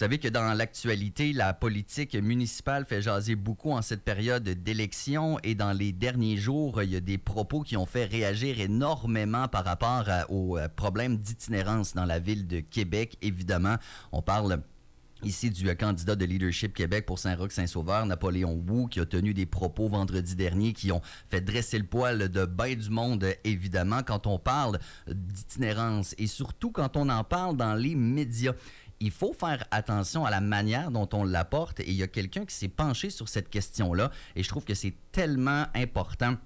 savez que dans l'actualité, la politique municipale fait jaser beaucoup en cette période d'élection et dans les derniers jours, il y a des propos qui ont fait réagir énormément par rapport aux problèmes d'itinérance dans la ville de Québec. Évidemment, on parle ici du candidat de Leadership Québec pour Saint-Roch-Saint-Sauveur, Napoléon Wu, qui a tenu des propos vendredi dernier qui ont fait dresser le poil de ben du monde, évidemment, quand on parle d'itinérance et surtout quand on en parle dans les médias. Il faut faire attention à la manière dont on l'apporte et il y a quelqu'un qui s'est penché sur cette question-là et je trouve que c'est tellement important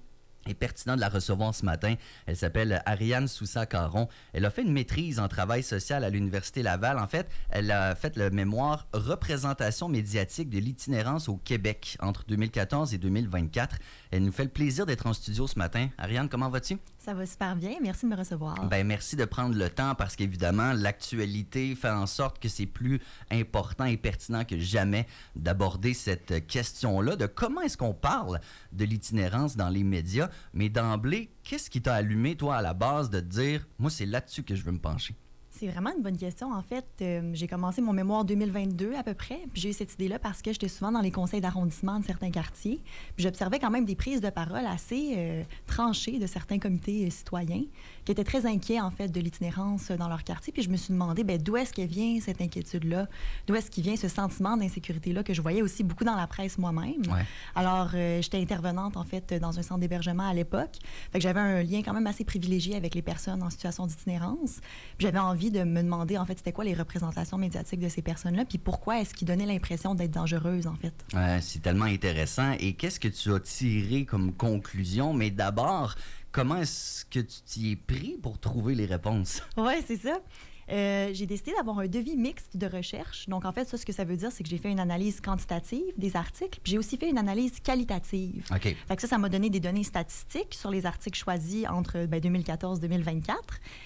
et pertinent de la recevoir ce matin. Elle s'appelle Ariane Sousa-Caron. Elle a fait une maîtrise en travail social à l'Université Laval. En fait, elle a fait le mémoire Représentation médiatique de l'itinérance au Québec entre 2014 et 2024. Elle nous fait le plaisir d'être en studio ce matin. Ariane, comment vas-tu? Ça va super bien. Merci de me recevoir. Ben merci de prendre le temps parce qu'évidemment, l'actualité fait en sorte que c'est plus important et pertinent que jamais d'aborder cette question-là de comment est-ce qu'on parle de l'itinérance dans les médias. Mais d'emblée, qu'est-ce qui t'a allumé, toi, à la base, de te dire « Moi, c'est là-dessus que je veux me pencher ». C'est vraiment une bonne question. En fait, j'ai commencé mon mémoire 2022 à peu près. Puis j'ai eu cette idée-là parce que j'étais souvent dans les conseils d'arrondissement de certains quartiers. Puis j'observais quand même des prises de parole assez tranchées de certains comités citoyens qui étaient très inquiets, en fait, de l'itinérance dans leur quartier. Puis je me suis demandé, d'où est-ce qu'elle vient cette inquiétude-là? D'où est-ce qu'il vient ce sentiment d'insécurité-là que je voyais aussi beaucoup dans la presse moi-même? Ouais. Alors, j'étais intervenante, en fait, dans un centre d'hébergement à l'époque. Fait que j'avais un lien quand même assez privilégié avec les personnes en situation d'itinérance. Puis j'avais envie de me demander, en fait, c'était quoi les représentations médiatiques de ces personnes-là, puis pourquoi est-ce qu'ils donnaient l'impression d'être dangereuses, en fait. Ouais, c'est tellement intéressant. Et qu'est-ce que tu as tiré comme conclusion? Mais d'abord, comment est-ce que tu t'y es pris pour trouver les réponses? Oui, c'est ça. J'ai décidé d'avoir un devis mixte de recherche. Donc, en fait, ça, ce que ça veut dire, c'est que j'ai fait une analyse quantitative des articles, puis j'ai aussi fait une analyse qualitative. OK. Fait que ça m'a donné des données statistiques sur les articles choisis entre 2014 et 2024.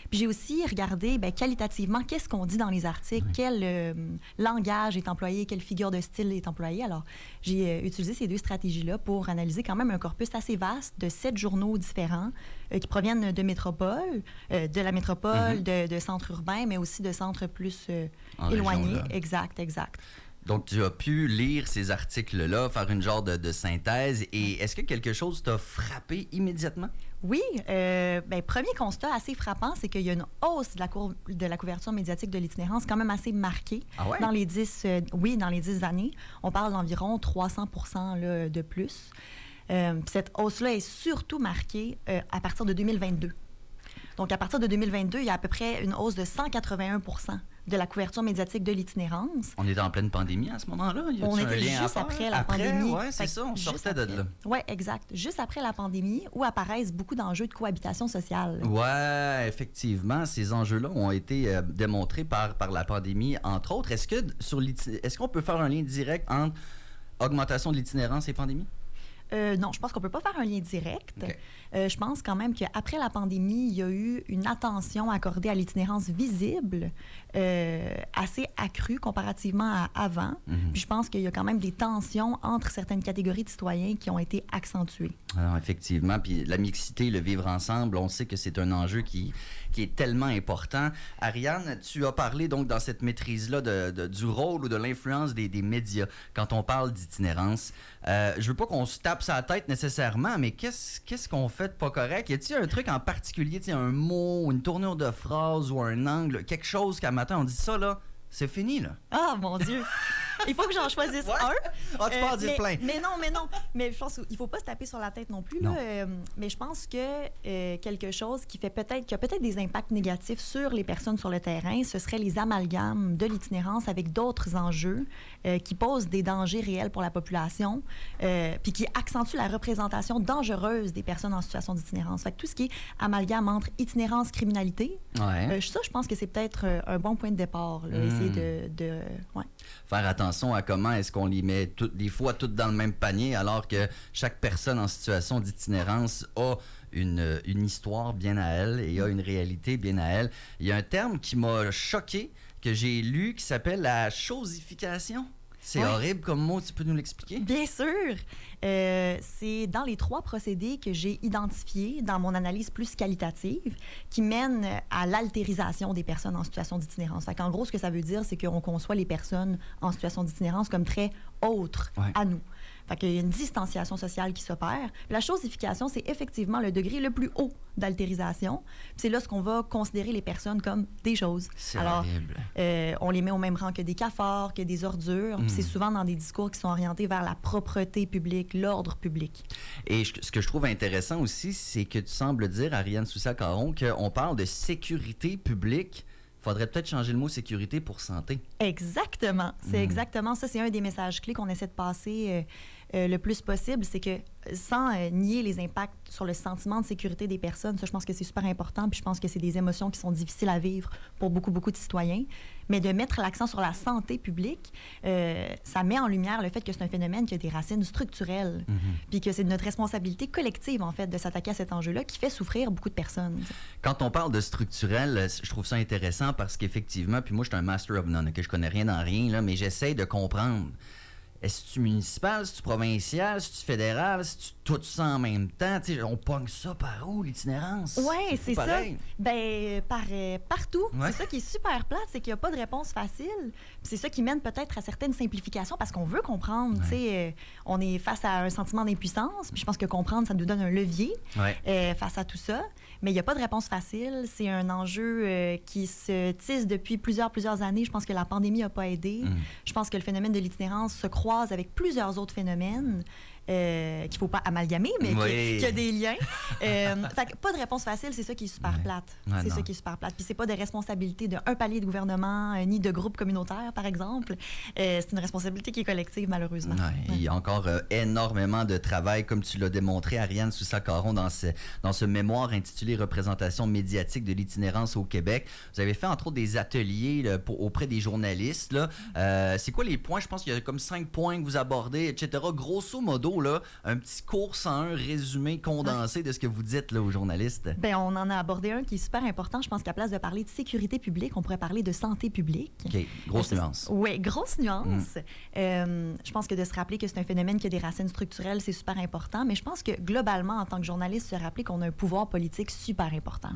Puis j'ai aussi regardé qualitativement qu'est-ce qu'on dit dans les articles, quel langage est employé, quelle figure de style est employée. Alors, j'ai utilisé ces deux stratégies-là pour analyser quand même un corpus assez vaste de 7 journaux différents qui proviennent de métropoles, de la métropole, de centres urbains, mais aussi de centres plus éloignés. Région, Exact. Donc, tu as pu lire ces articles-là, faire une genre de synthèse. Et est-ce que quelque chose t'a frappé immédiatement? Oui. Premier constat assez frappant, c'est qu'il y a une hausse de la couverture médiatique de l'itinérance quand même assez marquée. Ah ouais? Dans les 10 années. On parle d'environ 300% là, de plus. Cette hausse-là est surtout marquée à partir de 2022. Donc, à partir de 2022, il y a à peu près une hausse de 181% de la couverture médiatique de l'itinérance. On est en pleine pandémie à ce moment-là? On était juste après la pandémie. Oui, c'est ça, on sortait de là. Oui, exact. Juste après la pandémie, où apparaissent beaucoup d'enjeux de cohabitation sociale. Oui, effectivement, ces enjeux-là ont été démontrés par la pandémie, entre autres. Est-ce qu'on peut faire un lien direct entre augmentation de l'itinérance et pandémie? Non, je pense qu'on ne peut pas faire un lien direct. Okay. Je pense quand même qu'après la pandémie, il y a eu une attention accordée à l'itinérance visible assez accrue comparativement à avant. Mm-hmm. Puis je pense qu'il y a quand même des tensions entre certaines catégories de citoyens qui ont été accentuées. Alors, effectivement, puis la mixité, le vivre ensemble, on sait que c'est un enjeu qui est tellement important. Ariane, tu as parlé donc dans cette maîtrise-là du rôle ou de l'influence des médias quand on parle d'itinérance. Je veux pas qu'on se tape sa tête nécessairement, mais qu'est-ce qu'on fait de pas correct? Y a-t-il un truc en particulier, un mot, une tournure de phrase ou un angle, quelque chose qu'à matin on dit ça là, c'est fini là? Ah, mon Dieu! Il faut que j'en choisisse un. Ah, tu peux en dire plein. Mais non. Mais je pense qu'il ne faut pas se taper sur la tête non plus. Non. Là. Mais je pense que quelque chose qui a peut-être des impacts négatifs sur les personnes sur le terrain, ce serait les amalgames de l'itinérance avec d'autres enjeux qui posent des dangers réels pour la population puis qui accentuent la représentation dangereuse des personnes en situation d'itinérance. Fait que tout ce qui est amalgame entre itinérance, criminalité, Ouais. ça, je pense que c'est peut-être un bon point de départ. Là, essayer de Faire attention à comment est-ce qu'on les met des fois toutes dans le même panier, alors que chaque personne en situation d'itinérance a une histoire bien à elle et a une réalité bien à elle. Il y a un terme qui m'a choqué, que j'ai lu, qui s'appelle la chosification. C'est horrible comme mot, tu peux nous l'expliquer? Bien sûr. C'est dans les 3 procédés que j'ai identifiés dans mon analyse plus qualitative qui mènent à l'altérisation des personnes en situation d'itinérance. En gros, ce que ça veut dire, c'est qu'on conçoit les personnes en situation d'itinérance comme très autres à nous. Fait qu'il y a une distanciation sociale qui s'opère. Puis la chosification, c'est effectivement le degré le plus haut d'altérisation. Puis c'est là ce qu'on va considérer les personnes comme des choses. Alors, on les met au même rang que des cafards, que des ordures. Puis c'est souvent dans des discours qui sont orientés vers la propreté publique, l'ordre public. Et ce que je trouve intéressant aussi, c'est que tu sembles dire, Ariane Soussa-Caron, qu'on parle de sécurité publique. Il faudrait peut-être changer le mot sécurité pour santé. Exactement. C'est exactement ça. C'est un des messages clés qu'on essaie de passer le plus possible. C'est que sans nier les impacts sur le sentiment de sécurité des personnes, ça, je pense que c'est super important. Puis je pense que c'est des émotions qui sont difficiles à vivre pour beaucoup, beaucoup de citoyens. Mais de mettre l'accent sur la santé publique, ça met en lumière le fait que c'est un phénomène qui a des racines structurelles. Puis que c'est notre responsabilité collective, en fait, de s'attaquer à cet enjeu-là qui fait souffrir beaucoup de personnes. Quand on parle de structurel, je trouve ça intéressant parce qu'effectivement, puis moi, je suis un master of none, que je connais rien dans rien, là, mais j'essaie de comprendre. Est-ce que tu municipal, est-ce que tu provincial, est-ce que tu fédéral, est-ce que tu tout ça en même temps? T'sais, on pogne ça par où, l'itinérance? Oui, c'est ça. Pareil. Ben, partout. Ouais. C'est ça qui est super plate, c'est qu'il n'y a pas de réponse facile. Puis c'est ça qui mène peut-être à certaines simplifications parce qu'on veut comprendre. On est face à un sentiment d'impuissance, puis je pense que comprendre, ça nous donne un levier face à tout ça. Mais il n'y a pas de réponse facile. C'est un enjeu qui se tisse depuis plusieurs années. Je pense que la pandémie n'a pas aidé. Je pense que le phénomène de l'itinérance se croise avec plusieurs autres phénomènes. Qu'il ne faut pas amalgamer, mais qu'il y a des liens. Fait que pas de réponse facile, c'est ça qui est super plate. C'est ça qui est super plate. Puis c'est pas de responsabilité d'un palier de gouvernement, ni de groupe communautaire, par exemple. C'est une responsabilité qui est collective, malheureusement. Il y a encore énormément de travail, comme tu l'as démontré, Ariane Soussa-Caron, dans ce mémoire intitulé « Représentation médiatique de l'itinérance au Québec ». Vous avez fait, entre autres, des ateliers là, auprès des journalistes. Là. C'est quoi les points? Je pense qu'il y a comme 5 points que vous abordez, etc. Grosso modo, là, un petit cours 101 résumé condensé de ce que vous dites là, aux journalistes. Bien, on en a abordé un qui est super important. Je pense qu'à place de parler de sécurité publique, on pourrait parler de santé publique. OK. Grosse nuance. Oui, grosse nuance. Je pense que de se rappeler que c'est un phénomène qui a des racines structurelles, c'est super important. Mais je pense que globalement, en tant que journaliste, se rappeler qu'on a un pouvoir politique super important.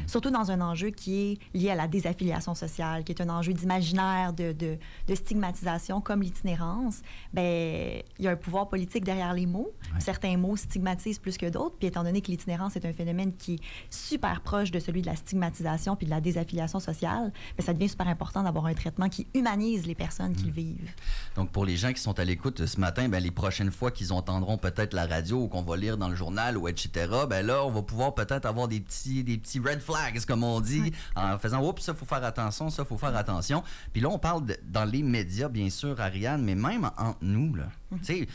Surtout dans un enjeu qui est lié à la désaffiliation sociale, qui est un enjeu d'imaginaire, de stigmatisation comme l'itinérance. Bien, il y a un pouvoir politique derrière les mots. Certains mots stigmatisent plus que d'autres. Puis étant donné que l'itinérance est un phénomène qui est super proche de celui de la stigmatisation puis de la désaffiliation sociale, bien, ça devient super important d'avoir un traitement qui humanise les personnes qui le vivent. Donc, pour les gens qui sont à l'écoute ce matin, bien, les prochaines fois qu'ils entendront peut-être la radio ou qu'on va lire dans le journal ou etc., bien là, on va pouvoir peut-être avoir des petits red flags, comme on dit, en faisant « Oups, ça, il faut faire attention, ça, il faut faire attention ». Puis là, on parle dans les médias, bien sûr, Ariane, mais même entre nous, là. Tu sais,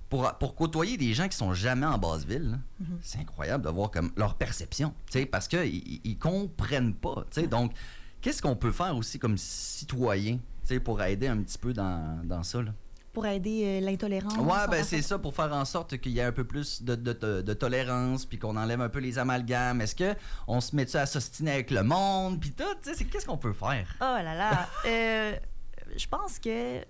pour côtoyer des gens qui sont jamais en Basse-Ville, c'est incroyable de voir comme leur perception, parce qu'ils comprennent pas. Donc, qu'est-ce qu'on peut faire aussi comme citoyen pour aider un petit peu dans ça? Là? Pour aider l'intolérance? Oui, ben c'est ça, pour faire en sorte qu'il y ait un peu plus de tolérance, puis qu'on enlève un peu les amalgames. Est-ce qu'on se met-tu à s'ostiner avec le monde, puis tout? Qu'est-ce qu'on peut faire? Oh là là! Je pense que,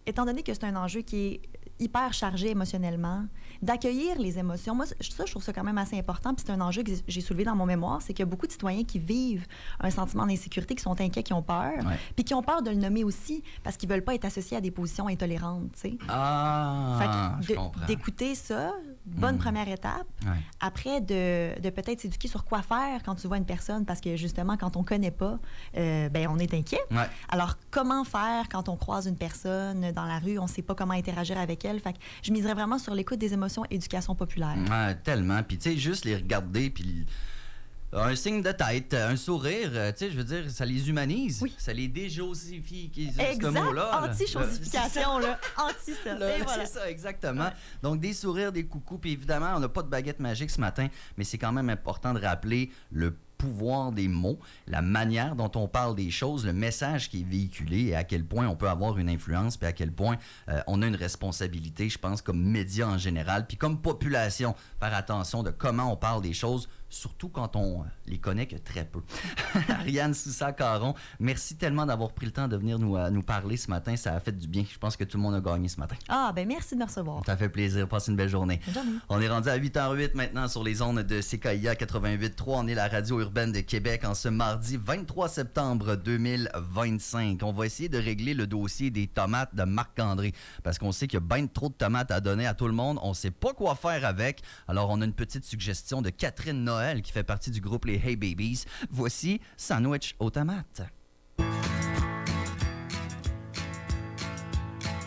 étant donné que c'est un enjeu qui est hyper chargé émotionnellement, d'accueillir les émotions. Moi, ça, je trouve ça quand même assez important. Puis c'est un enjeu que j'ai soulevé dans mon mémoire, c'est qu'il y a beaucoup de citoyens qui vivent un sentiment d'insécurité, qui sont inquiets, qui ont peur, puis qui ont peur de le nommer aussi parce qu'ils veulent pas être associés à des positions intolérantes, tu sais. Je comprends. D'écouter ça, bonne première étape. Après, de peut-être s'éduquer sur quoi faire quand tu vois une personne, parce que justement, quand on connaît pas, ben on est inquiet. Alors, comment faire quand on croise une personne dans la rue, on sait pas comment interagir avec elle. Fait que je miserais vraiment sur l'écoute des émotions, éducation populaire. Tellement. Puis, tu sais, juste les regarder, puis un signe de tête, un sourire, tu sais, je veux dire, ça les humanise. Ça les déjosifie, ce mot-là. Anti-chosification, là. Anti ça. C'est ça, exactement. Donc, des sourires, des coucous, puis évidemment, on n'a pas de baguette magique ce matin, mais c'est quand même important de rappeler le pouvoir des mots, la manière dont on parle des choses, le message qui est véhiculé et à quel point on peut avoir une influence, puis à quel point on a une responsabilité, je pense, comme média en général, puis comme population, faire attention de comment on parle des choses surtout quand on les connaît que très peu. Ariane Soussa-Caron, merci tellement d'avoir pris le temps de venir nous parler ce matin. Ça a fait du bien. Je pense que tout le monde a gagné ce matin. Ah, ben merci de me recevoir. Ça fait plaisir. Passe une belle journée. Bonne journée. On est rendu à 8h08 maintenant sur les ondes de CKIA 88.3. On est la radio urbaine de Québec en ce mardi 23 septembre 2025. On va essayer de régler le dossier des tomates de Marc-André parce qu'on sait qu'il y a bien trop de tomates à donner à tout le monde. On ne sait pas quoi faire avec. Alors, on a une petite suggestion de Catherine Noël qui fait partie du groupe Les Hey Babies. Voici Sandwich aux tomates.